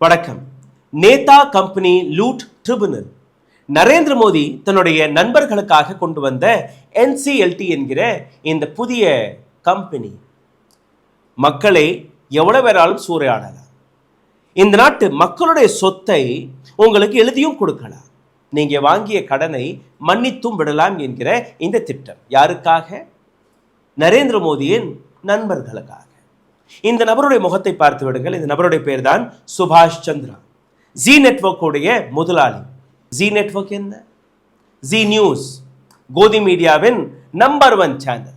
வணக்கம். நேதா company loot tribunal. Narendra Modi தன்னுடைய நண்பர்களுக்காக கொண்டு வந்த NCLT என்கிற இந்த புதிய கம்பெனி மக்களை எவ்வளவு வேறாலும் சூறையாடலாம். இந்த நாட்டு மக்களுடைய சொத்தை உங்களுக்கு எழுதியும் கொடுக்கலாம். நீங்க வாங்கிய கடனை மன்னித்தும் விடலாம் என்கிற இந்த திட்டம் யாருக்காக? நரேந்திர மோடியின் நண்பர்களுக்காக. இந்த நபருடைய முகத்தை பார்த்து விடுங்கள். இந்த நபருடைய பேர் தான் சுபாஷ் சந்திரா. ஜி நெட்வொர்க்குடைய முதலாளி. ஜி நெட்வொர்க் என்ன? ஜி நியூஸ், கோதி மீடியாவின் நம்பர் 1 சேனல்.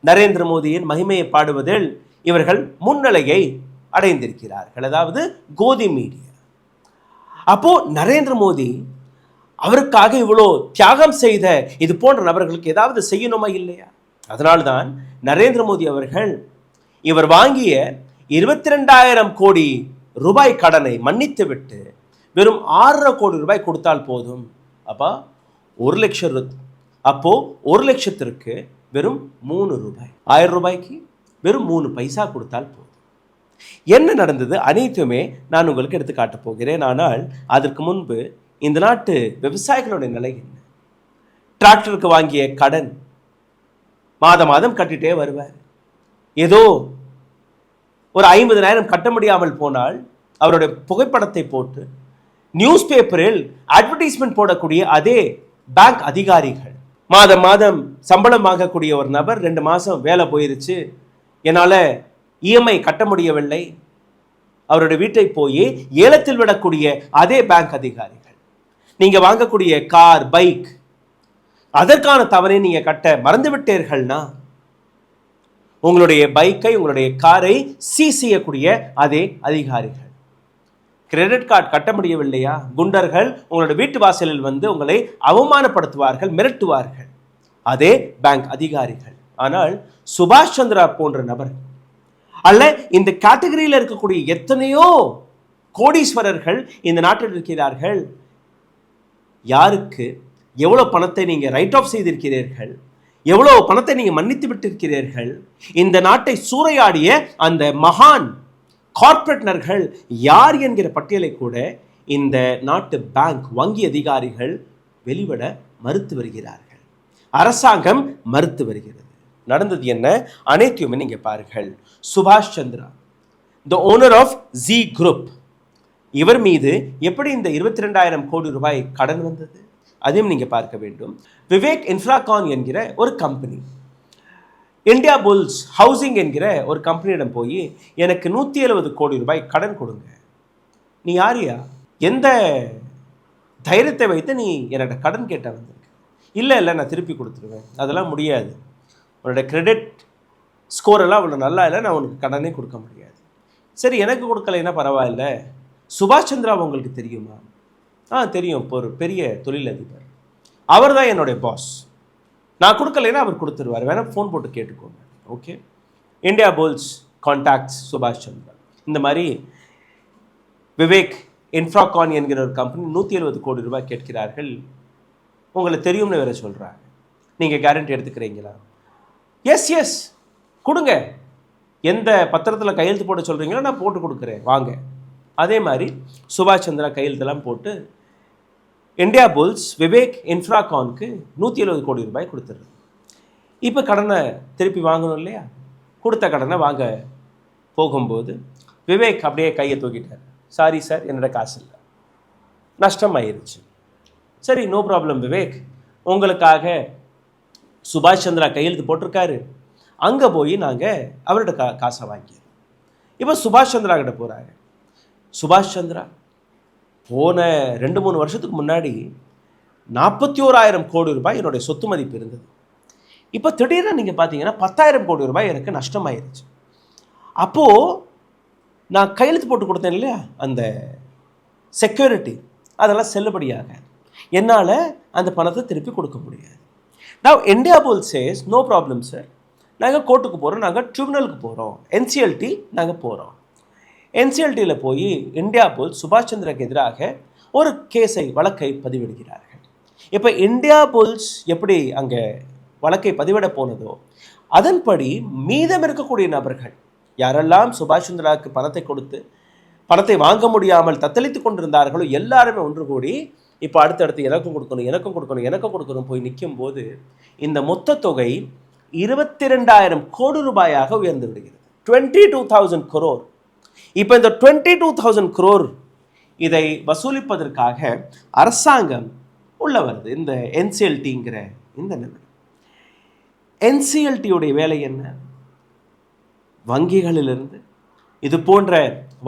நரேந்திர மோடியின் மகிமையை பாடுவதில் இவர்கள் முன்னிலையை அடைந்திருக்கிறார்கள், அதாவது கோதி மீடியா. அப்போ நரேந்திர மோடி அவருக்காக இவ்வளோ தியாகம் செய்த இது போன்ற நபர்களுக்கு ஏதாவது செய்யணுமா இல்லையா? அதனால்தான் நரேந்திர மோடி அவர்கள் இவர் வாங்கிய 22,000 கோடி ரூபாய் கடனை மன்னித்து விட்டு வெறும் 6.5 கோடி ரூபாய் கொடுத்தால் போதும். அப்போ 1 லட்சம். அப்போ 1 லட்சத்திற்கு வெறும் 3 ரூபாய். 1000 ரூபாய்க்கு வெறும் 3 பைசா கொடுத்தால் போதும். என்ன நடந்தது அனைத்துமே நான் உங்களுக்கு எடுத்து காட்டப் போகிறேன். ஆனால் அதற்கு முன்பு இந்த நாட்டு விவசாயிகளுடைய நிலை என்ன? டிராக்டருக்கு வாங்கிய கடன் மாதம் மாதம் கட்டிட்டே வருவார். ஏதோ ஒரு 50,000 கட்ட முடியாமல் போனால் அவருடைய புகைப்படத்தை போட்டு நியூஸ் பேப்பரில் அட்வர்டைஸ்மெண்ட் போடக்கூடிய அதே பேங்க் அதிகாரிகள், மாதம் மாதம் சம்பளம் வாங்கக்கூடிய ஒரு நபர் 2 மாதம் வேலை போயிருச்சு, என்னால் EMI கட்ட முடியவில்லை, அவருடைய வீட்டை போய் ஏலத்தில் விடக்கூடிய அதே பேங்க் அதிகாரிகள். நீங்கள் வாங்கக்கூடிய கார், பைக், அதற்கான தவறை நீங்கள் கட்ட மறந்து விட்டீர்கள்னா உங்களுடைய பைக்கை, உங்களுடைய காரை சீஸ் செய்யக்கூடிய அதே அதிகாரிகள். கிரெடிட் கார்டு கட்ட முடியவில்லையா? குண்டர்கள் உங்களுடைய வீட்டு வாசலில் வந்து உங்களை அவமானப்படுத்துவார்கள், மிரட்டுவார்கள், அதே பேங்க் அதிகாரிகள். ஆனால் சுபாஷ் சந்திரா போன்ற நபர் அல்ல, இந்த கேட்டகரியில் இருக்கக்கூடிய எத்தனையோ கோடீஸ்வரர்கள் இந்த நாட்டில் இருக்கிறார்கள். யாருக்கு எவ்வளவு பணத்தை நீங்க ரைட் ஆஃப் செய்திருக்கிறீர்கள், எவ்வளவு பணத்தை நீங்க மன்னித்து விட்டிருக்கிறீர்கள்? இந்த நாட்டை சூறையாடிய அந்த மகான் கார்ப்பரேட்னர்கள் யார் என்கிற பட்டியலை கூட இந்த நாட்டு பேங்க், வங்கி அதிகாரிகள் வெளிவிட மறுத்து வருகிறார்கள். அரசாங்கம் மறுத்து வருகிறது. நடந்தது என்ன அனைத்தையுமே நீங்க பாருங்கள். சுபாஷ் Chandra, the owner of Zee group, இவர் மீது எப்படி இந்த 22,000 கோடி ரூபாய் கடன் வந்தது அதையும் நீங்க பார்க்க வேண்டும். விவேக் இன்ஃப்ராகான் என்கிற ஒரு கம்பெனி இந்தியா புல்ஸ் ஹவுசிங் என்கிற ஒரு கம்பெனியிடம் போய் எனக்கு 170 கோடி ரூபாய் கடன் கொடுங்க. நீ யாரியா? எந்த தைரியத்தை வைத்து நீ என்னோட கடன் கேட்ட வந்திருக்க? இல்லை நான் திருப்பி கொடுத்துருவேன். அதெல்லாம் முடியாது, உன்னோட கிரெடிட் ஸ்கோர் எல்லாம் அவ்வளோ நல்லா இல்லை, நான் உனக்கு கடனே கொடுக்க முடியாது. சரி, எனக்கு கொடுக்கலைன்னா பரவாயில்ல. சுபாஷ் சந்திரா உங்களுக்கு தெரியுமா? தெரியும், ஒரு பெரிய தொழிலதிபர், அவர் தான் என்னுடைய பாஸ். நான் கொடுக்கலைன்னா அவர் கொடுத்துருவார், வேணா ஃபோன் போட்டு கேட்டுக்கோங்க. ஓகே, இந்தியா புல்ஸ் கான்டாக்ட்ஸ் சுபாஷ் சந்திரா. இந்த மாதிரி விவேக் இன்ஃப்ராகான் என்கிற ஒரு கம்பெனி 170 கோடி ரூபாய் கேட்கிறார்கள். உங்களுக்கு தெரியும்னு வேற சொல்கிறாங்க. நீங்கள் கேரண்டி எடுத்துக்கிறீங்களா? எஸ் கொடுங்க. எந்த பத்திரத்தில் கையெழுத்து போட சொல்கிறீங்களோ நான் போட்டு கொடுக்குறேன், வாங்க. அதே மாதிரி சுபாஷ் சந்திரா கையெழுத்தெல்லாம் போட்டு இந்தியா புல்ஸ் விவேக் இன்ஃப்ராகானுக்கு 170 கோடி ரூபாய் கொடுத்துருது. இப்போ கடனை திருப்பி வாங்கணும் இல்லையா? கொடுத்த கடனை வாங்க போகும்போது விவேக் அப்படியே கையை தூக்கிட்டார். சாரி சார், என்னோட காசு இல்லை, நஷ்டம் ஆயிருச்சு. சரி, நோ ப்ராப்ளம் விவேக், உங்களுக்காக சுபாஷ் சந்திரா கையெழுத்து போட்டிருக்காரு, அங்கே போய் நாங்கள் அவரோட காசை வாங்கிடுறோம். இப்போ சுபாஷ் சந்திரா கிட்ட போகிறாங்க. சுபாஷ் சந்திரா போன 2-3 வருஷத்துக்கு முன்னாடி 41,000 கோடி ரூபாய் என்னுடைய சொத்து மதிப்பு இருந்தது. இப்போ திடீர்னு நீங்கள் பார்த்தீங்கன்னா 10,000 கோடி ரூபாய் எனக்கு நஷ்டமாயிருச்சு. அப்போது நான் கையெழுத்து போட்டு கொடுத்தேன் இல்லையா, அந்த செக்யூரிட்டி, அதெல்லாம் செல்லுபடியாக என்னால் அந்த பணத்தை திருப்பி கொடுக்க முடியாது. நான் Indiabulls says no problem sir, நாங்கள் கோர்ட்டுக்கு போகிறோம், நாங்கள் ட்ரிபுனலுக்கு போகிறோம், NCLT நாங்கள் போகிறோம். NCLTயில் போய் இந்தியா புல்ஸ் சுபாஷ் சந்திராக்கு எதிராக ஒரு வழக்கை பதிவிடுகிறார்கள். இப்போ இந்தியா புல்ஸ் எப்படி அங்கே வழக்கை பதிவிட போனதோ அதன்படி மீதம் இருக்கக்கூடிய நபர்கள் யாரெல்லாம் சுபாஷ் சந்திராவுக்கு பணத்தை கொடுத்து பணத்தை வாங்க முடியாமல் தத்தளித்து கொண்டிருந்தார்களோ எல்லாருமே ஒன்று கூடி இப்போ அடுத்தடுத்து எனக்கும் கொடுக்கணும் போய் நிற்கும் போது இந்த மொத்த தொகை 22,000 கோடி ரூபாயாக உயர்ந்து விடுகிறது. 22,000 crore. இப்போ இந்த 22,000 crore இதை வசூலிப்பதற்காக அரசாங்கம் உள்ள வருது. இந்த என்சிஎல்டிங்கிற இந்த நிறுவனம். என்சிஎல்டியுடைய வேலை என்ன? வங்கிகளிலிருந்து இது போன்ற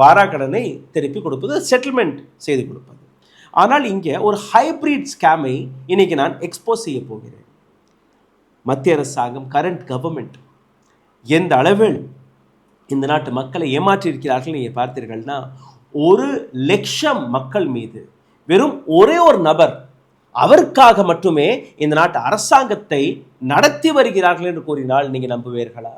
வாராக்கடனை திருப்பி கொடுப்பது, செட்டில்மெண்ட் செய்து கொடுப்பது. ஆனால் இங்கே ஒரு ஹைபிரிட் ஸ்கேமை இன்னைக்கு நான் எக்ஸ்போஸ் செய்ய போகிறேன். மத்திய அரசாங்கம், கரண்ட் கவர்மெண்ட் எந்த அளவில் இந்த நாட்டு மக்களை ஏமாற்றியிருக்கிறார்கள் நீங்கள் பார்த்தீர்கள்னா, 1,00,000 மக்கள் மீது வெறும் ஒரே ஒரு நபர் அவருக்காக மட்டுமே இந்த நாட்டு அரசாங்கத்தை நடத்தி வருகிறார்கள் என்று கூறினால் நீங்கள் நம்புவீர்களா?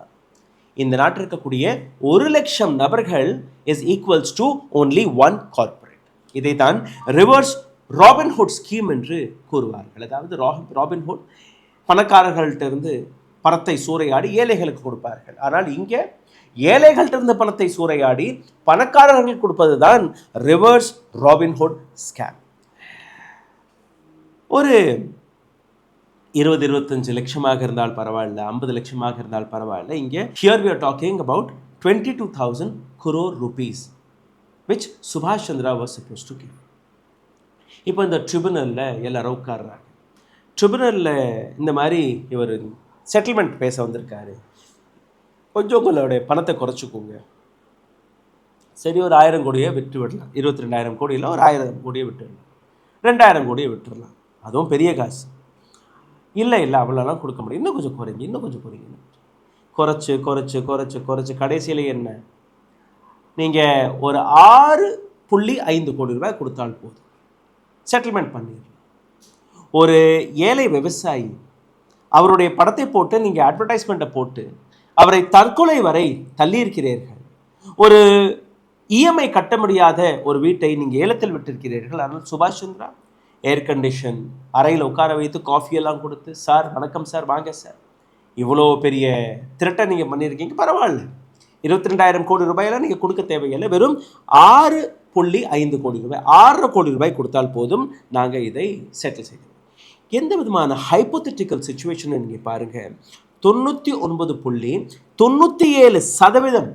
இந்த நாட்டில் இருக்கக்கூடிய 1,00,000 நபர்கள் is equals to only one corporate. இதை தான் ரிவர்ஸ் ராபின்ஹுட் ஸ்கீம் என்று கூறுவார்கள். அதாவது ராபின்ஹுட் பணக்காரர்கள்ட்டிருந்து பணத்தை சூறையாடி ஏழைகளுக்கு கொடுப்பார்கள். ஆனால் இங்கே ஏழைகள்ட்டிருந்து பணத்தை சூறையாடி பணக்காரர்கள் கொடுப்பது தான் ரிவர்ஸ் ராபின்ஹுட் ஸ்கேம். ஒரு 20-25 லட்சமாக இருந்தால் பரவாயில்ல, 50 லட்சமாக இருந்தால் பரவாயில்ல. இங்கே here we are talking about 22,000 crore rupees which சுபாஷ் Chandra was supposed to give. இப்போ இந்த ட்ரிபுனலில் எல்லாரும் உட்கார்றாங்க. ட்ரிபுனலில் இந்த மாதிரி இவர் செட்டில்மெண்ட் பேச வந்திருக்காரு, கொஞ்சம் உங்களுடைய பணத்தை குறைச்சிக்கோங்க. சரி, ஒரு 1000 கோடியை விட்டு விடலாம். 22,000 கோடியில் ஒரு 1000 கோடியை விட்டுடலாம், 2,000 கோடியை விட்டுடலாம். அதுவும் பெரிய காசு இல்லை. அவ்வளோலாம் கொடுக்க முடியும், இன்னும் கொஞ்சம் குறைங்க. குறைச்சி குறைச்சி குறைச்சி குறைச்சி கடைசியில் என்ன, நீங்கள் ஒரு 6.5 கோடி ரூபாய் கொடுத்தால் போதும், செட்டில்மெண்ட் பண்ணிடலாம். ஒரு ஏழை விவசாயி அவருடைய படத்தை போட்டு நீங்கள் அட்வர்டைஸ்மெண்ட்டை போட்டு அவரை தற்கொலை வரை தள்ளியிருக்கிறீர்கள். ஒரு இஎம்ஐ கட்ட முடியாத ஒரு வீட்டை நீங்கள் ஏலத்தில் விட்டிருக்கிறீர்கள். ஆனால் சுபாஷ் சந்திரா ஏர் கண்டிஷன் அறையில் உட்கார வைத்து காஃபியெல்லாம் கொடுத்து, சார் வணக்கம் சார், வாங்க சார், இவ்வளோ பெரிய திரட்டை நீங்கள் பண்ணியிருக்கீங்க, பரவாயில்ல, 22,000 கோடி ரூபாயெல்லாம் நீங்கள் கொடுக்க தேவையில்லை, வெறும் 6.5 கோடி ரூபாய், 6.5 கோடி ரூபாய் கொடுத்தால் போதும், நாங்கள் இதை செட்டில் செய்கிறோம். எந்த விதமான ஹைப்போதெட்டிக்கல் சுச்சுவேஷன் நீங்கள் பாருங்கள். 99.97%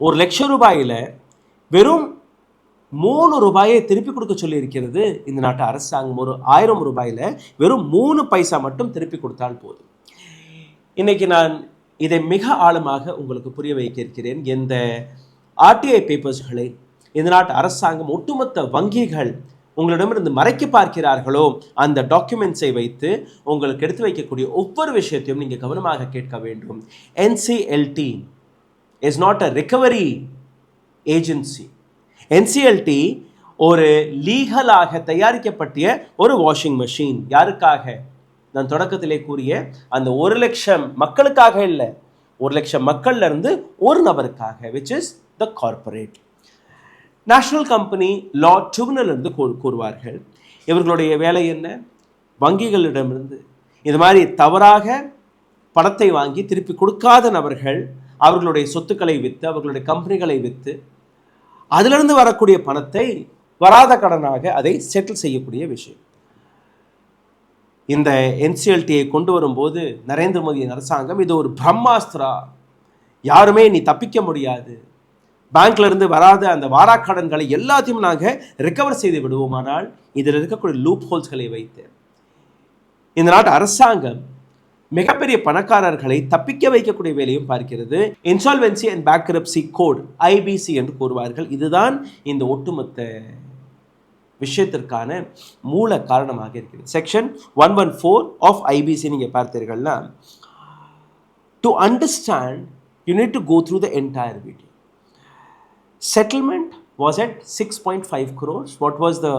1,00,000 ரூபாயில் வெறும் 3 ரூபாயை திருப்பி கொடுக்க சொல்லி இருக்கிறது இந்த நாட்டு அரசாங்கம். ஒரு 1000 ரூபாயில் வெறும் 3 பைசா மட்டும் திருப்பி கொடுத்தால் போதும். இன்னைக்கு நான் இதை மிக ஆழமாக உங்களுக்கு புரிய வைக்க இருக்கிறேன். எந்த ஆர்டிஐ பேப்பர்ஸ்களை இந்த நாட்டு அரசாங்கம், ஒட்டுமொத்த வங்கிகள் உங்களிடமிருந்து மறைக்க பார்க்கிறார்களோ அந்த டாக்குமெண்ட்ஸை வைத்து உங்களுக்கு எடுத்து வைக்கக்கூடிய ஒவ்வொரு விஷயத்தையும் நீங்கள் கவனமாக கேட்க வேண்டும். NCLT is not a recovery agency. NCLT ஒரு லீகலாக தயாரிக்கப்பட்ட ஒரு வாஷிங் மெஷின். யாருக்காக? நான் தொடக்கத்திலே கூறிய அந்த 1,00,000 மக்களுக்காக இல்லை, 1,00,000 மக்கள்ல இருந்து ஒரு நபருக்காக, which is the corporate. National company law tribunal இருந்து கூறுவார்கள். இவர்களுடைய வேலை என்ன? வங்கிகளிடமிருந்து இது மாதிரி தவறாக பணத்தை வாங்கி திருப்பி கொடுக்காத நபர்கள் அவர்களுடைய சொத்துக்களை விற்று, அவர்களுடைய கம்பெனிகளை விற்று, அதிலிருந்து வரக்கூடிய பணத்தை வராத கடனாக அதை செட்டில் செய்யக்கூடிய விஷயம். இந்த என்சிஎல்டியை கொண்டு வரும்போது நரேந்திர மோடியின் அரசாங்கம் இது ஒரு பிரம்மாஸ்திரா, யாருமே நீ தப்பிக்க முடியாது, பேங்க்ல இருந்து வராத அந்த வாராக்கடன்களை எல்லாத்தையும் நாங்கள் ரிகவர் செய்து விடுவோமானால் இதில் இருக்கக்கூடிய லூப் ஹோல்ஸ்களை வைத்து இந்த நாட்டு அரசாங்கம் மிகப்பெரிய பணக்காரர்களை தப்பிக்க வைக்கக்கூடிய வேலையும் பார்க்கிறது. Insolvency and bankruptcy code, IBC என்று கூறுவார்கள். இதுதான் இந்த ஒட்டுமொத்த விஷயத்திற்கான மூல காரணமாக இருக்கிறது. செக்ஷன் 114 ஆஃப் ஐபிசி நீங்கள் பார்த்தீர்கள்னா, to understand you need to go through the entire video. Settlement was at 6.5 crores. What was the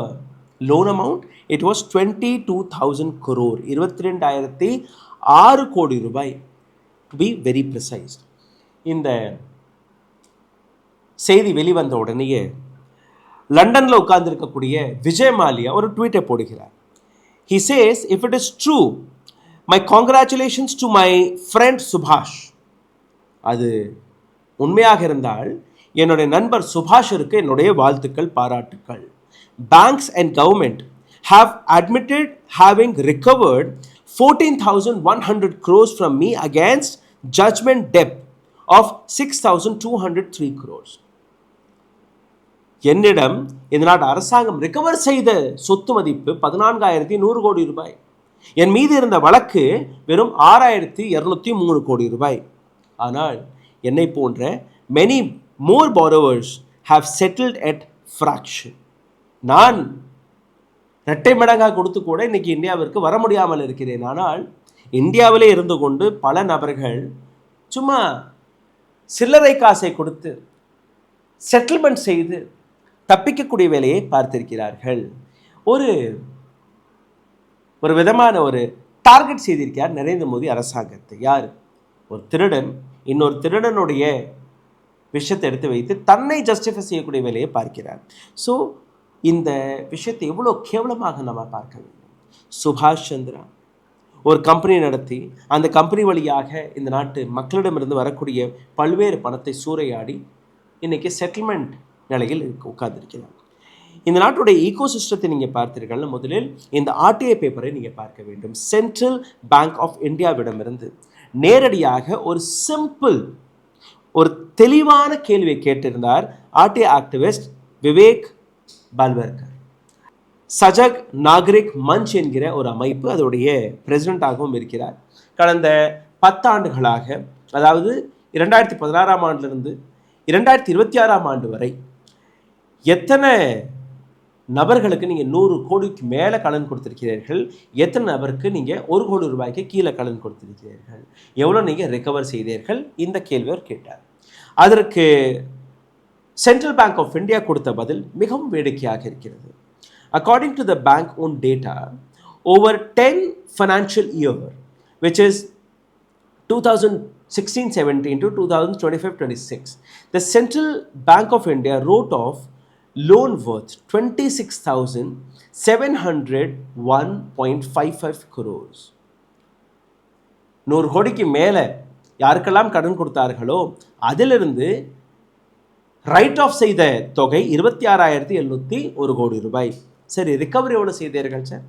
loan amount? It was 22,000 crore. 22,006 கோடி ரூபாய், to be very precise. இந்த செய்தி வெளிவந்த உடனேயே லண்டனில் உட்கார்ந்திருக்கக்கூடிய விஜய் மாலியா ஒரு ட்வீட்டை போடுகிறார். He says, if it is true, my congratulations to my friend Subhash. அது உண்மையாக இருந்தால் என்னுடைய நண்பர் சுபாஷிற்கு என்னுடைய வாழ்த்துக்கள், பாராட்டுக்கள். Banks and government have admitted having recovered 14,100 crores from me against judgment debt of 6,203 crores. என்னிடம் இந்த நாட்டு அரசாங்கம் ரிகவர் செய்த சொத்து மதிப்பு 14,100 கோடி ரூபாய். என் மீது இருந்த வழக்கு வெறும் 6,203 கோடி ரூபாய். ஆனால் என்னை போன்ற many more borrowers have settled at fraction. நான் இரட்டை மடங்காக கொடுத்து கூட இன்னைக்கு இந்தியாவிற்கு வர முடியாமல் இருக்கிறேன். ஆனால் இந்தியாவிலே இருந்து கொண்டு பல நபர்கள் சும்மா சில்லறை காசை கொடுத்து செட்டில்மெண்ட் செய்து தப்பிக்கக்கூடிய வேலையை பார்த்திருக்கிறார்கள். ஒரு விதமான ஒரு டார்கெட் செய்திருக்கிறார் நரேந்திர மோடி அரசாங்கத்தை. யார்? ஒரு திருடன் இன்னொரு திருடனுடைய விஷயத்தை எடுத்து வைத்து தன்னை ஜஸ்டிஃபை செய்யக்கூடிய வேலையை பார்க்கிறார். ஸோ இந்த விஷயத்தை எவ்வளோ கேவலமாக நம்ம பார்க்க வேண்டும். சுபாஷ் சந்திரா ஒரு கம்பெனி நடத்தி அந்த கம்பெனி வழியாக இந்த நாட்டு மக்களிடமிருந்து வரக்கூடிய பல்வேறு பணத்தை சூறையாடி இன்றைக்கி செட்டில்மெண்ட் நிலையில் உட்கார்ந்திருக்கிறார். இந்த நாட்டுடைய ஈகோ சிஸ்டத்தை நீங்கள் பார்த்தீர்கள். முதலில் இந்த ஆர்டிஐ பேப்பரை நீங்கள் பார்க்க வேண்டும். சென்ட்ரல் பேங்க் ஆஃப் இந்தியாவிடமிருந்து நேரடியாக ஒரு சிம்பிள் ஒரு தெளிவான கேள்வியை கேட்டிருந்தார் ஆர்டிஐ ஆக்டிவிஸ்ட் விவேக் பால்வர்கர். சஜக் நாகரிக் மஞ்ச் என்கிற ஒரு அமைப்பு அதோடைய பிரசிடென்டாகவும் இருக்கிறார். கடந்த 10 ஆண்டுகளாக, அதாவது 2016ஆம் ஆண்டிலிருந்து 2026ஆம் ஆண்டு வரை எத்தனை நபர்களுக்கு நீங்கள் 100 கோடிக்கு மேலே கடன் கொடுத்திருக்கிறீர்கள், எத்தனை நபருக்கு நீங்கள் 1 கோடி ரூபாய்க்கு கீழே கடன் கொடுத்திருக்கிறீர்கள், எவ்வளோ நீங்கள் ரெக்கவர் செய்தீர்கள், இந்த கேள்வியர் கேட்டார். அதற்கு சென்ட்ரல் பேங்க் ஆஃப் இந்தியா கொடுத்த பதில் மிகவும் வேடிக்கையாக இருக்கிறது. According to the bank own data, over 10 financial year, which is 2016-17 to 2025-26, the Central Bank of India wrote off loan worth 26,701.55 crores. 100 கோடிக்கு மேலே யாருக்கெல்லாம் கடன் கொடுத்தார்களோ அதிலிருந்து ரைட் ஆஃப் செய்த தொகை 26,701 கோடி ரூபாய். சரி, ரிகவரி எவ்வளோ செய்தீர்கள் சார்?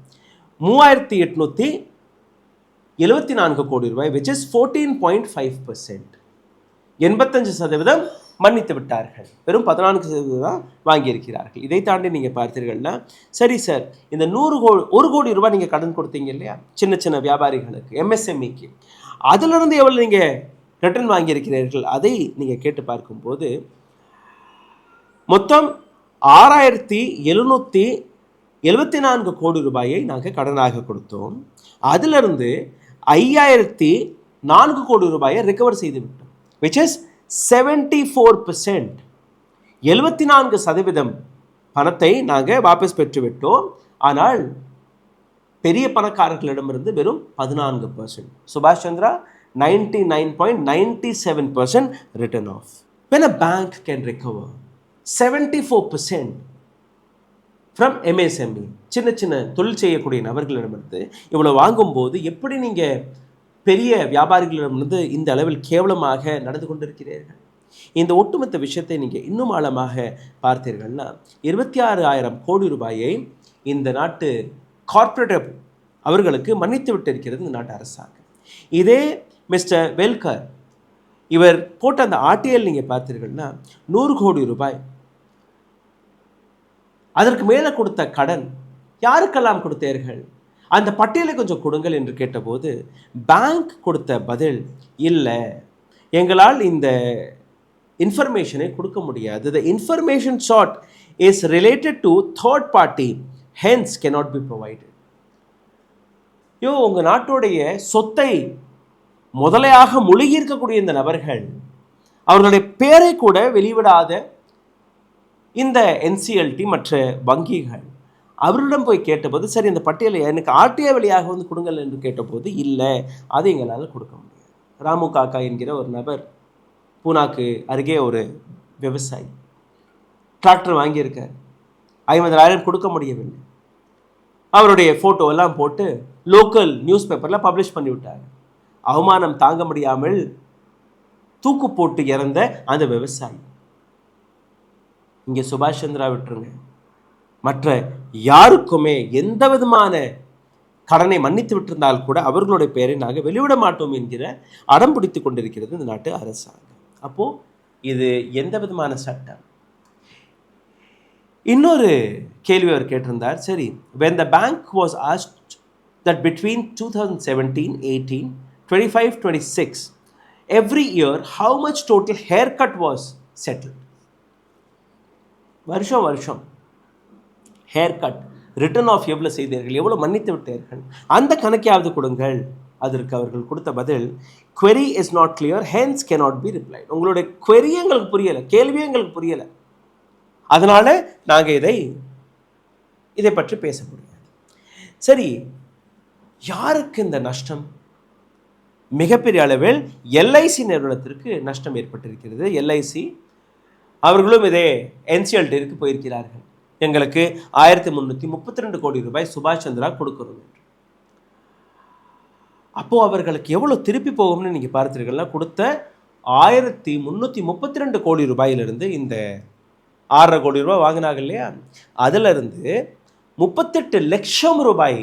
3,874 கோடி ரூபாய், விச் இஸ் 14.5%. 85% மன்னித்து விட்டார்கள். வெறும் 14% தான் வாங்கியிருக்கிறார்கள். இதை தாண்டி நீங்கள் பார்த்தீர்கள்னா, சரி சார், இந்த 1 கோடி ரூபாய் நீங்கள் கடன் கொடுத்தீங்க இல்லையா சின்ன சின்ன வியாபாரிகளுக்கு, எம்எஸ்எம்இக்கு, அதிலிருந்து எவ்வளோ நீங்கள் ரிட்டர்ன் வாங்கியிருக்கிறீர்கள்? அதை நீங்கள் கேட்டு பார்க்கும்போது மொத்தம் 6,774 கோடி ரூபாயை நாங்கள் கடனாக கொடுத்தோம். அதிலிருந்து 5,004 கோடி ரூபாயை ரிகவர் செய்து விட்டோம், விச் இஸ் 74%. 74% பணத்தை நாங்கள் வாபஸ் பெற்றுவிட்டோம். ஆனால் பெரிய பணக்காரர்களிடமிருந்து வெறும் 14%. சுபாஷ் Chandra 99.97% written off. When a bank can recover 74% from MSME, சின்ன சின்ன தொழில் செய்யக்கூடிய நபர்களிடமிருந்து இவ்வளோ வாங்கும்போது எப்படி நீங்கள் பெரிய வியாபாரிகளிடமிருந்து இந்த அளவில் கேவலமாக நடந்து கொண்டிருக்கிறீர்கள்? இந்த ஒட்டுமொத்த விஷயத்தை நீங்கள் இன்னும் ஆழமாக பார்த்தீர்கள்னா 26,000 கோடி ரூபாயை இந்த நாட்டு கார்ப்பரேட் அவர்களுக்கு மன்னித்து விட்டிருக்கிறது இந்த நாட்டு அரசாங்கம். இதே மிஸ்டர் வெல்கர் இவர் போட்ட அந்த ஆர்டிஎல் நீங்கள் பார்த்தீர்கள்னா 100 கோடி ரூபாய். அதற்கு மேலே கொடுத்த கடன் யாருக்கெல்லாம் கொடுத்தீர்கள்? அந்த பட்டியலை கொஞ்சம் கொடுங்கள் என்று கேட்டபோது பேங்க் கொடுத்த பதில், இல்லை, எங்களால் இந்த இன்ஃபர்மேஷனை கொடுக்க முடியாது. The information sought is related to third party, hence cannot be provided. உங்கள் நாட்டுடைய சொத்தை முதலையாக முழுகி இருக்கக்கூடிய இந்த நபர்கள் அவர்களுடைய பேரை கூட வெளிவிடாத இந்த என்சிஎல்டி மற்ற வங்கிகள் அவரிடம் போய் கேட்டபோது, சரி இந்த பட்டியலை எனக்கு ஆர்டிஐ வழியாக வந்து கொடுங்கள் என்று கேட்டபோது, இல்லை, அது எங்களால் கொடுக்க முடியாது. ராமு காக்கா என்கிற ஒரு நபர், பூனாக்கு அருகே ஒரு விவசாயி, டிராக்டர் வாங்கியிருக்கார், 50,000 கொடுக்க முடியவில்லை. அவருடைய ஃபோட்டோ எல்லாம் போட்டு லோக்கல் நியூஸ் பேப்பரில் பப்ளிஷ் பண்ணிவிட்டார். அவமானம் தாங்க முடியாமல் தூக்கு போட்டு இறந்த அந்த விவசாயி இங்கே சுபாஷ் சந்திரா விட்டுருங்க, மற்ற யாருக்குமே எந்த விதமான கடனை மன்னித்து விட்டிருந்தால் கூட அவர்களுடைய பெயரை நாங்கள் வெளிவிட மாட்டோம் என்கிற அடம் பிடித்து கொண்டிருக்கிறது இந்த நாட்டு அரசாங்கம். அப்போ இது எந்த விதமான சட்டம்? இன்னொரு கேள்வி அவர் கேட்டிருந்தார். சரி, when the bank was asked that between 2017, 18, 25, 26 every year how much total haircut was settled? வருஷம் வருஷம் ஹேர்கட் ரிட்டர்ன் ஆஃப் எவ்வளோ செய்தீர்கள், எவ்வளோ மன்னித்து விட்டீர்கள், அந்த கணக்கையாவது கொடுங்கள். அதற்கு அவர்கள் கொடுத்த பதில், query is not clear hence cannot be replied. உங்களுடைய query எங்களுக்கு புரியலை, கேள்வியே எங்களுக்கு புரியலை, அதனால நாங்கள் இதை பற்றி பேச முடியாது. சரி, யாருக்கு இந்த நஷ்டம்? மிகப்பெரிய அளவில் எல்ஐசி நிறுவனத்திற்கு நஷ்டம் ஏற்பட்டிருக்கிறது. எல்ஐசி அவர்களும் இதே என்சிஎல்டிற்கு போயிருக்கிறார்கள். எங்களுக்கு 1332 கோடி ரூபாய் சுபாஷ் சந்திரா கொடுக்கணும் என்று. அப்போ அவர்களுக்கு எவ்வளவு திருப்பி போகும்னு நீங்க பார்த்தீர்கள்னா, கொடுத்த 1332 கோடி ரூபாயிலிருந்து இந்த 6.5 கோடி ரூபாய் வாங்கினாங்க இல்லையா, அதுல இருந்து 38 லட்சம் ரூபாய்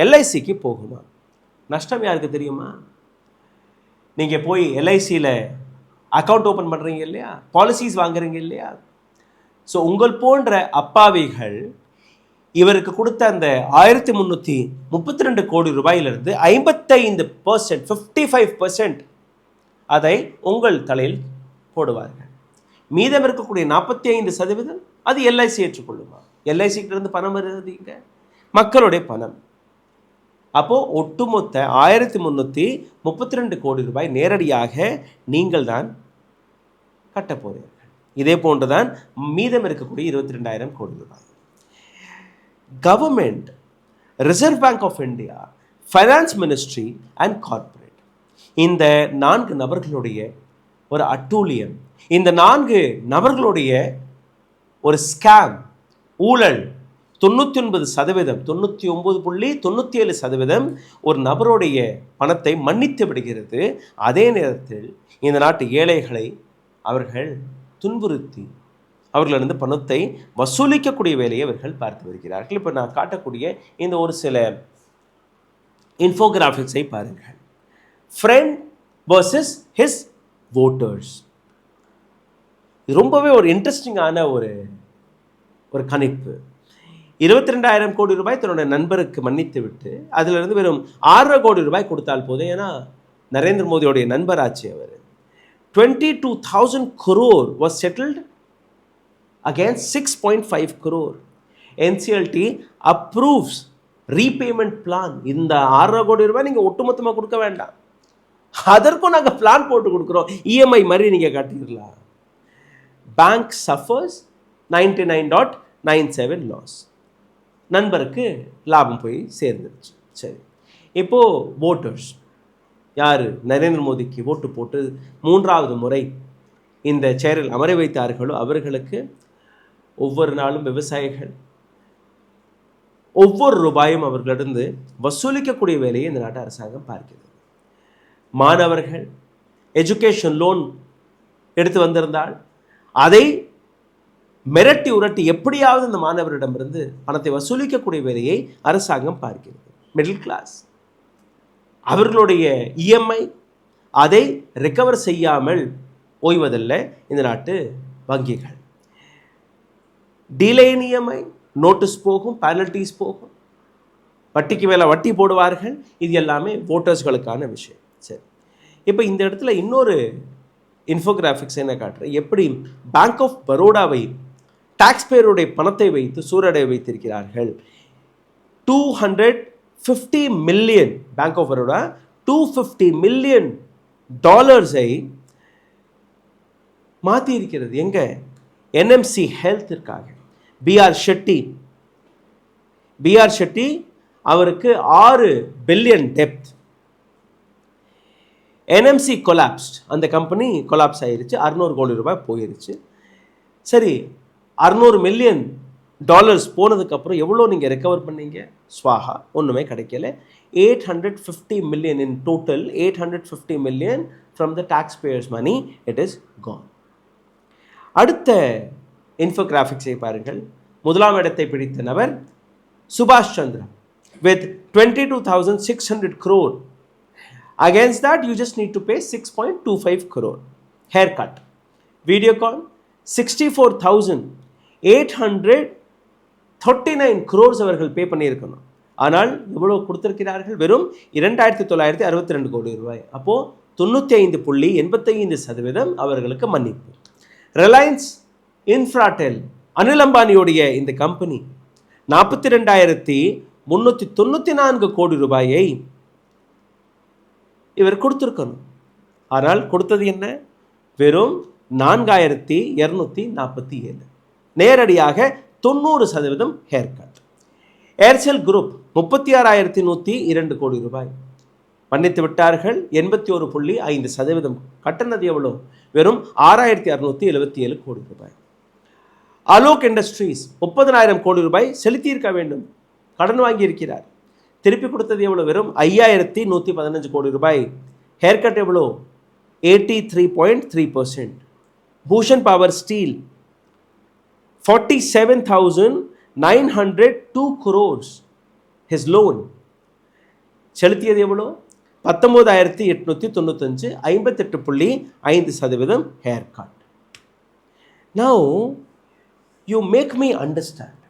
எல்ஐசிக்கு போகுமா? நஷ்டம் யாருக்கு தெரியுமா? நீங்க போய் எல்ஐசியில் அக்கௌண்ட் ஓப்பன் பண்ணுறீங்க இல்லையா, பாலிசிஸ் வாங்குறீங்க இல்லையா, ஸோ உங்கள் போன்ற அப்பாவிகள் இவருக்கு கொடுத்த அந்த 1332 கோடி ரூபாயிலிருந்து 55%, 55% அதை உங்கள் தலையில் போடுவார்கள். மீதம் இருக்கக்கூடிய 45% அது எல்ஐசி ஏற்றுக்கொள்ளுமா? எல்ஐசிக்கிட்ட இருந்து பணம் வருதுங்க, மக்களுடைய பணம். அப்போ ஒட்டுமொத்த 1332 கோடி ரூபாய் நேரடியாக நீங்கள் தான் கட்ட போறீர்கள். இதே போன்றுதான் மீதம் இருக்கக்கூடிய 22,000 கோடி ரூபாய். Government, reserve bank of India, finance ministry and corporate, இந்த 4 நபர்களுடைய ஒரு அட்டூழியம், இந்த 4 நபர்களுடைய ஒரு ஸ்கேம், ஊழல் 99%, 99.97% ஒரு நபருடைய பணத்தை மன்னித்து விடுகிறது. அதே நேரத்தில் இந்த நாட்டு ஏழைகளை அவர்கள் துன்புறுத்தி அவர்களிருந்து பணத்தை வசூலிக்கக்கூடிய வேலையை அவர்கள் பார்த்து வருகிறார்கள். இப்போ நான் காட்டக்கூடிய இந்த ஒரு சில இன்ஃபோகிராஃபிக்ஸை பாருங்கள். Friend versus his voters. ரொம்பவே ஒரு இன்ட்ரெஸ்டிங்கான ஒரு கணிப்பு. 22,000 கோடி ரூபாய் தன்னுடைய நண்பருக்கு மன்னித்து விட்டு அதிலிருந்து வெறும் 6.5 கோடி ரூபாய் கொடுத்தால் போதும். ஏன்னா நரேந்திர மோடியோடைய நண்பராட்சி அவர். 22,000 crore was settled against 6.5 crore. NCLT approves repayment plan. இந்த 6.5 கோடி ரூபாய் நீங்கள் ஒட்டுமொத்தமாக கொடுக்க வேண்டாம், அதற்கும் நாங்கள் பிளான் போட்டு கொடுக்குறோம், இஎம்ஐ மாதிரி நீங்கள் கட்டிடலாம். Bank suffers 99.97 loss. நண்பருக்கு லாபம் போய் சேர்ந்துருச்சு. சரி, இப்போது ஓட்டர்ஸ் யார் நரேந்திர மோடிக்கு ஓட்டு போட்டு 3வது முறை இந்த சேரில் அமர வைத்தார்களோ அவர்களுக்கு ஒவ்வொரு நாளும் விவசாயிகள் ஒவ்வொரு ரூபாயும் அவர்களிடந்து வசூலிக்கக்கூடிய வேலையை இந்த நாட்டு அரசாங்கம் பார்க்கிறது. மாணவர்கள் எஜுகேஷன் லோன் எடுத்து வந்திருந்தால் அதை மிரட்டி உரட்டி எப்படியாவது இந்த மாணவரிடமிருந்து பணத்தை வசூலிக்கக்கூடிய வேலையை அரசாங்கம் பார்க்கிறது. மிடில் கிளாஸ் அவர்களுடைய இஎம்ஐ அதை ரெக்கவர் செய்யாமல் ஓய்வதில்லை இந்த நாட்டு வங்கிகள். டிலே இஎம்ஐ நோட்டீஸ் போகும், பெனல்டிஸ் போகும், வட்டிக்கு மேலே வட்டி போடுவார்கள். இது எல்லாமே ஓட்டர்ஸ்களுக்கான விஷயம். சரி, இப்போ இந்த இடத்துல இன்னொரு இன்ஃபோகிராஃபிக்ஸ் என்ன காட்டுறேன், எப்படி பேங்க் ஆஃப் பரோடாவை டாக்ஸ் பேருடைய பணத்தை வைத்து சூறடைய வைத்திருக்கிறார்கள். 250 million, bank of Baroda $250 million மாற்றி இருக்கிறது. எங்க? என்எம்சி ஹெல்த்திற்காக. பிஆர் ஷெட்டி அவருக்கு 6 பில்லியன் டெப்த். என்எம்சி கொலாப்ஸ்ட், அந்த கம்பெனி கொலாப்ஸ் ஆயிருச்சு, 600 கோடி ரூபாய் போயிருச்சு. சரி, 600 மில்லியன் போனதுக்கப்புறம் எவ்வளோ நீங்கள் ரெக்கவர் பண்ணீங்க? ஸ்வாஹா, ஒன்றுமே கிடைக்கல. 850 million in total, 850 million from the tax payers money, it is gone. அடுத்த இன்ஃபோகிராஃபிக்ஸை பாருங்கள். முதலாம் இடத்தை பிடித்த நபர் சுபாஷ் Chandra with 22,600 crore. Against that, you just need to pay 6.25 crore. Haircut. Videocon, 64,839 crores அவர்கள் பே பண்ணியிருக்கணும். ஆனால் எவ்வளோ கொடுத்திருக்கிறார்கள்? வெறும் 2,962 கோடி ரூபாய். அப்போது 95.85% அவர்களுக்கு மன்னிப்பு. ரிலையன்ஸ் இன்ஃப்ராடெல், அனில் அம்பானியோடைய இந்த கம்பெனி 42,394 கோடி ரூபாயை இவர் கொடுத்திருக்கணும். ஆனால் கொடுத்தது என்ன? வெறும் 4,247. நேரடியாக 90% ஹேர் கட். ஏர்செல் குரூப் 36,102 கோடி ரூபாய் மன்னித்து விட்டார்கள். 81.5%. கட்டணது எவ்வளோ? வெறும் 6,677 கோடி ரூபாய். அலோக் இண்டஸ்ட்ரீஸ் 30,000 கோடி ரூபாய் செலுத்தியிருக்க வேண்டும், கடன் வாங்கியிருக்கிறார். திருப்பி கொடுத்தது எவ்வளோ? வெறும் 5,115 கோடி ரூபாய். ஹேர் கட் எவ்வளோ? 83.3%. Bhushan power steel 47,902 crores his loan. செலுத்தியது எவ்வளோ? 19,895, 58.5% hair cut. Now you make me understand.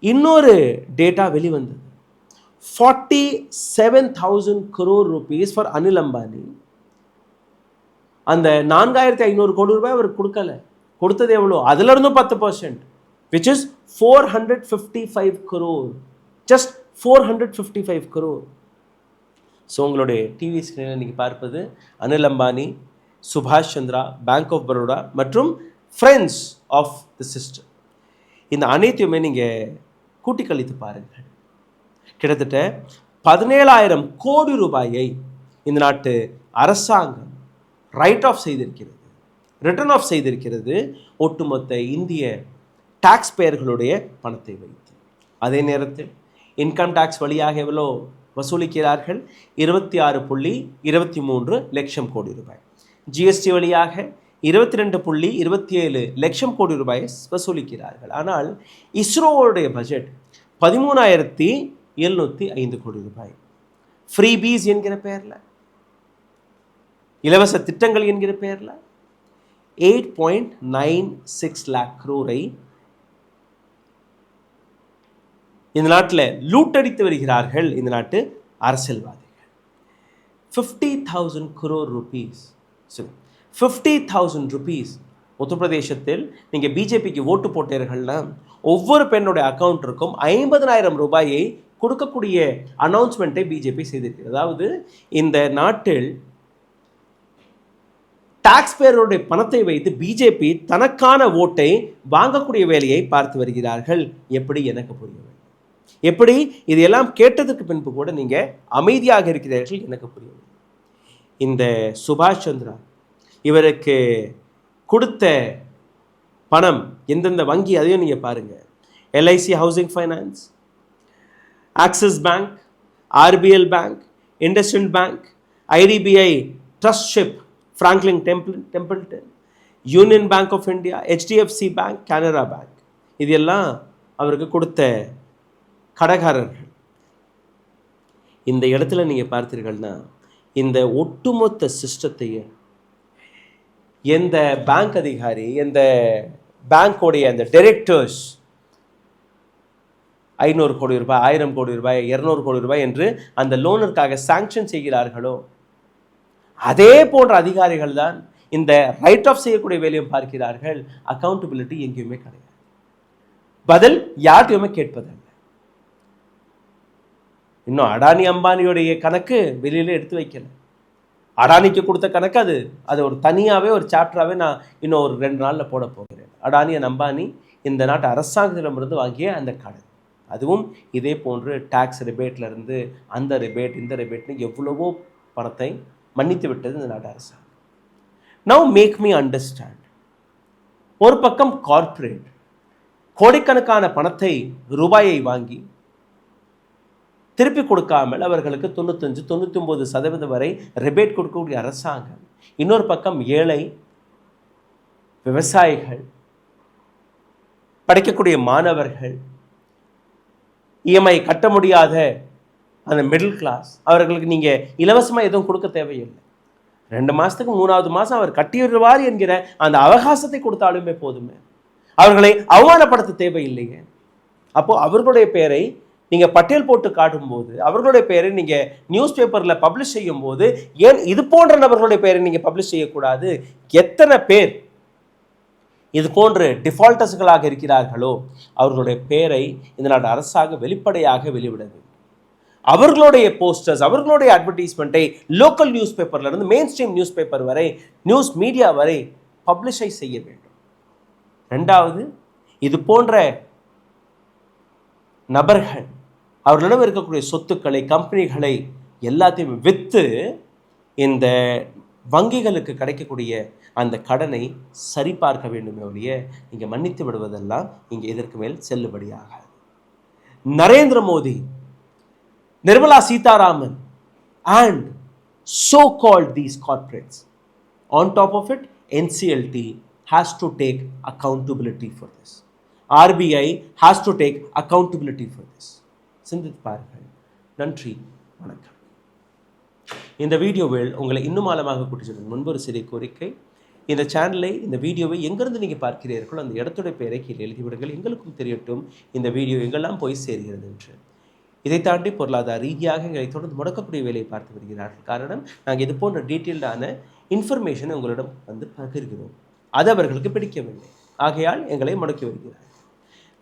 இன்னொரு டேட்டா வெளிவந்தது. 47,000 crore rupees for Anil Ambani. அந்த 4,500 கோடி ரூபாய் அவர் கொடுக்கல. கொடுத்தது எவ்வளோ? அதுல இருந்தும் 10%, which is 455 crore. just 455 crore. So உங்களுடைய டிவி ஸ்க்ரீனில் நீங்கள் பார்ப்பது அனில் அம்பானி, சுபாஷ் சந்திரா, பேங்க் ஆஃப் பரோடா மற்றும் ஃப்ரெண்ட்ஸ் ஆஃப் தி சிஸ்டம். இந்த அனைத்தையுமே நீங்கள் கூட்டி கழித்து பாருங்கள். கிட்டத்தட்ட 17,000 கோடி ரூபாயை இந்த நாட்டு அரசாங்கம் ரைட் ஆஃப் செய்திருக்கிறது, ரிட்டர்ன் ஆஃப் செய்திருக்கிறது, ஒட்டுமொத்த இந்திய டாக்ஸ் பேயர்களுடைய பணத்தை வைத்து. அதே நேரத்தில் இன்கம் டாக்ஸ் வழியாக எவ்வளோ வசூலிக்கிறார்கள்? 26.23 லட்சம் கோடி ரூபாய். ஜிஎஸ்டி வழியாக 22.27 லட்சம் கோடி ரூபாயை வசூலிக்கிறார்கள். ஆனால் இஸ்ரோவுடைய பட்ஜெட் 13,705 கோடி ரூபாய். ஃப்ரீபீஸ் என்கிற பெயரில், இலவச திட்டங்கள் என்கிற பெயரில் 8.96 lakh crore இந்த நாட்டில் லூட்டடித்து வருகிறார்கள் இந்த நாட்டு அரசியல்வாதிகள். 50,000 crore rupees, 50,000 rupees. உத்தரப்பிரதேசத்தில் நீங்கள் பிஜேபிக்கு ஓட்டு போட்டீர்கள்னா ஒவ்வொரு பெண்ணுடைய அக்கௌண்ட்டிற்கும் 50,000 ரூபாயை கொடுக்கக்கூடிய அனௌன்ஸ்மெண்ட்டை பிஜேபி செய்திருக்கிறது. அதாவது இந்த நாட்டில் டாக்ஸ் பேயருடைய பணத்தை வைத்து பிஜேபி தனக்கான ஓட்டை வாங்கக்கூடிய வேலையை பார்த்து வருகிறார்கள். எப்படி? எனக்கு புரியவில்லை. எப்படி? இதையெல்லாம் கேட்டதுக்கு பின்பு கூட நீங்கள் அமைதியாக இருக்கிறீர்கள், எனக்கு புரியவில்லை. இந்த சுபாஷ் சந்திரா இவருக்கு கொடுத்த பணம் எந்தெந்த வங்கி, அதையும் நீங்கள் பாருங்கள். LIC housing finance, Axis bank, RBL bank, IndusInd bank, IDBI trusteeship, Franklin Templeton, Union bank of India, HDFC bank, Canara bank, இதெல்லாம் அவருக்கு கொடுத்த கடகாரர்கள். இந்த இடத்துல நீங்கள் பார்த்தீர்கள்னா இந்த ஒட்டுமொத்த சிஸ்டத்தையே எந்த பேங்க் அதிகாரி, எந்த பேங்கோடைய அந்த டைரக்டர்ஸ் 500 கோடி ரூபாய், 1000 கோடி ரூபாய், 200 கோடி ரூபாய் என்று அந்த லோனிற்காக சாங்ஷன் செய்கிறார்களோ அதே போன்ற அதிகாரிகள் தான் இந்த ரைட் ஆஃப் செய்யக்கூடிய வேலையும் பார்க்கிறார்கள். அக்கௌண்டபிலிட்டி எங்கேயுமே கிடையாது. பதில் யார்ட்டையுமே கேட்பதல்ல. இன்னும் அடானி அம்பானியோடைய கணக்கு வெளியில எடுத்து வைக்கல. அடானிக்கு கொடுத்த கணக்கு அது ஒரு தனியாகவே ஒரு சாப்டராகவே நான் இன்னும் ஒரு 2 நாளில் போட போகிறேன். அடானி அம்பானி இந்த நாட்டு அரசாங்கத்திடமிருந்து வாங்கிய அந்த கடன், அதுவும் இதே போன்று டாக்ஸ் ரிபேட்லேருந்து அந்த ரிபேட் இந்த ரிபேட்னு எவ்வளவோ பணத்தை மன்னித்து விட்டது இந்த நாட்டு அரசாங்கம். Now make me understand. ஒரு பக்கம் கார்ப்பரேட் கோடிக்கணக்கான பணத்தை, ரூபாயை வாங்கி திருப்பி கொடுக்காமல் அவர்களுக்கு 95-99% வரை ரிபேட் கொடுக்கக்கூடிய அரசாங்கம். இன்னொரு பக்கம் ஏழை விவசாயிகள், படிக்கக்கூடிய மாணவர்கள், இஎம்ஐ கட்ட முடியாத அந்த மிடில் கிளாஸ், அவர்களுக்கு நீங்கள் இலவசமாக எதுவும் கொடுக்க தேவையில்லை. 2 மாதத்துக்கு 3வது மாதம் அவர் கட்டிடுவார் என்கிற அந்த அவகாசத்தை கொடுத்தாலுமே போதுமே. அவர்களை அவமானப்படுத்த தேவையில்லையே. அப்போது அவர்களுடைய பெயரை நீங்கள் பட்டியல் போட்டு காட்டும்போது, அவர்களுடைய பெயரை நீங்கள் நியூஸ் பேப்பரில் பப்ளிஷ் செய்யும் போது, ஏன் இது போன்ற நபர்களுடைய பெயரை நீங்கள் பப்ளிஷ் செய்யக்கூடாது? எத்தனை பேர் இது போன்று டிஃபால்டர்ஸ்களாக இருக்கிறார்களோ அவர்களுடைய பெயரை இந்த நாட்டு அரசாங்கம் வெளிப்படையாக வெளிவிட வேண்டும். அவர்களுடைய போஸ்டர்ஸ், அவர்களுடைய அட்வர்டைஸ்மெண்ட்டை லோக்கல் நியூஸ் பேப்பர்ல இருந்து மெயின் ஸ்ட்ரீம் நியூஸ் பேப்பர் வரை, நியூஸ் மீடியா வரை பப்ளிஷை செய்ய வேண்டும். 2வது, இது போன்ற நபர்கள் அவர்களிடம் இருக்கக்கூடிய சொத்துக்களை, கம்பெனிகளை எல்லாத்தையும் விற்று இந்த வங்கிகளுக்கு கிடைக்கக்கூடிய அந்த கடனை சரிபார்க்க வேண்டுமே ஒழிய இங்கே மன்னித்து விடுவதெல்லாம் இங்கே இதற்கு மேல் செல்லுபடியாகாது. Narendra Modi, Nirmala Sitharaman and so called these corporates, on top of it NCLT has to take accountability for this. RBI has to take accountability for this. சிந்தித்து பாருங்கள். நன்றி, வணக்கம். இந்த வீடியோவில் உங்களை இன்னும் ஆழமாக கூட்டிச் செல்லும் முன்பு ஒரு சிறிய கோரிக்கை. இந்த சேனலை, இந்த வீடியோவை எங்கிருந்து நீங்கள் பார்க்கிறீர்களோ அந்த இடத்துடைய பெயரை கீழே எழுதிவிடுங்கள். எங்களுக்கும் தெரியட்டும் இந்த வீடியோ எங்கெல்லாம் போய் சேர்கிறது என்று. இதை தாண்டி பொருளாதார ரீதியாக எங்களை தொடர்ந்து முடக்கக்கூடிய வேலையை பார்த்து வருகிறார்கள். காரணம், நாங்கள் இது போன்ற டீட்டெயில்டான இன்ஃபர்மேஷனை உங்களிடம் பகிர்கிறோம். அது அவர்களுக்கு பிடிக்கவில்லை. ஆகையால் எங்களை முடக்கி வருகிறார்கள்.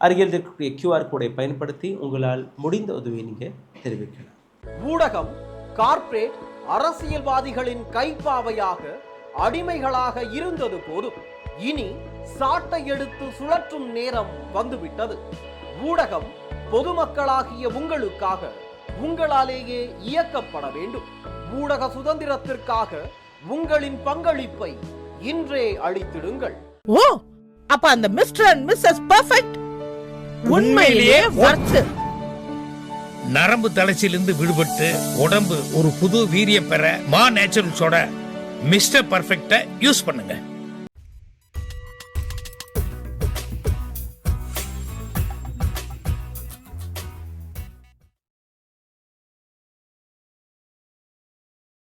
அருகில் இருக்கக்கூடிய QR கோடை பயன்படுத்தி உங்களால் முடிந்த உதவியை நீங்கள் தெரிவிக்கலாம். ஊடகம் கார்ப்பரேட் அரசியல்வாதிகளின் கைப்பாவையாக, அடிமைகளாக இருந்தது போதும். இனி சாட்டை எடுத்து சுழற்றும் நேரம் வந்துவிட்டது. ஊடகம் பொதுமக்களாகிய உங்களுக்காக, உங்களாலேயே இயக்கப்பட வேண்டும். ஊடக சுதந்திரத்திற்காக உங்களின் பங்களிப்பை இன்றே அளித்திடுங்கள். ஓ, அப்ப அந்த மிஸ்டர் அண்ட் மிஸ்ஸஸ் பெர்ஃபெக்ட் உண்மையிலேயே வர்த்து. நரம்பு தளர்ச்சியிலிருந்து விடுபட்டு உடம்பு ஒரு புது வீரியம் பெற மா நேச்சுரல்ஸோட மிஸ்டர் பெர்ஃபெக்ட்டை யூஸ் பண்ணுங்க.